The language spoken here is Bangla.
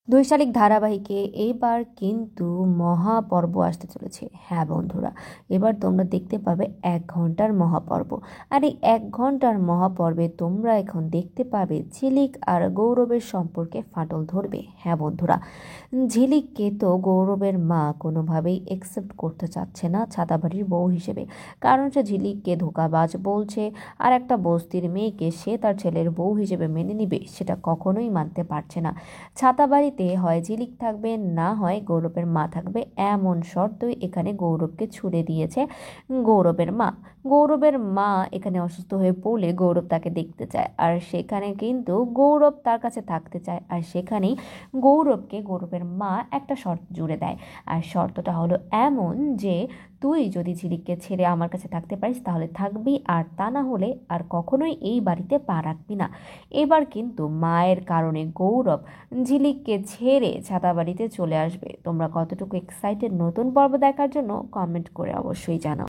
বৈশালিক ধারাবাহিকে এবার কিন্তু মহাপর্ব আসতে চলেছে। হ্যাঁ বন্ধুরা, এবার তোমরা দেখতে পাবে 1 ঘন্টার মহাপর্ব। আর এই 1 ঘন্টার মহাপর্বে তোমরা এখন দেখতে পাবে ঝিলিক আর গৌরবের সম্পর্কে ফাটল ধরবে। হ্যাঁ বন্ধুরা, ঝিলিককে তো গৌরবের মা কোনোভাবেই একসেপ্ট করতে চাচ্ছে না ছাতাবাড়ির বউ হিসেবে, কারণ সে ঝিলিককে ধোঁকাবাজ বলছে। আর একটা বস্তির মেয়েকে সে তার ছেলের বউ হিসেবে মেনে নিবে, সেটা কখনোই মানতে পারছে না। ছাতাবাড়িতে হয় ঝিলিক থাকবে, না হয় গৌরবের মা থাকবে, এমন শর্তই এখানে গৌরবকে ছুড়ে দিয়েছে গৌরবের মা। গৌরবের মা এখানে অসুস্থ হয়ে পড়লে গৌরব তাকে দেখতে চায়, আর সেখানে কিন্তু গৌরব তার কাছে থাকতে চায়। আর সেখানেই গৌরবের মা একটা শর্ত জুড়ে দেয়। আর শর্তটা হলো এমন যে, তুই যদি ঝিলিককে ছেড়ে আমার কাছে থাকতে পারিস তাহলে থাকবি, আর তা না হলে আর কখনোই এই বাড়িতে পা রাখবি না। এবার কিন্তু মায়ের কারণে গৌরব ঝিলিককে ছেড়ে ছাতাবাড়িতে চলে আসবে। তোমরা কতটুকু এক্সাইটেড নতুন পর্ব দেখার জন্য কমেন্ট করে অবশ্যই জানাও।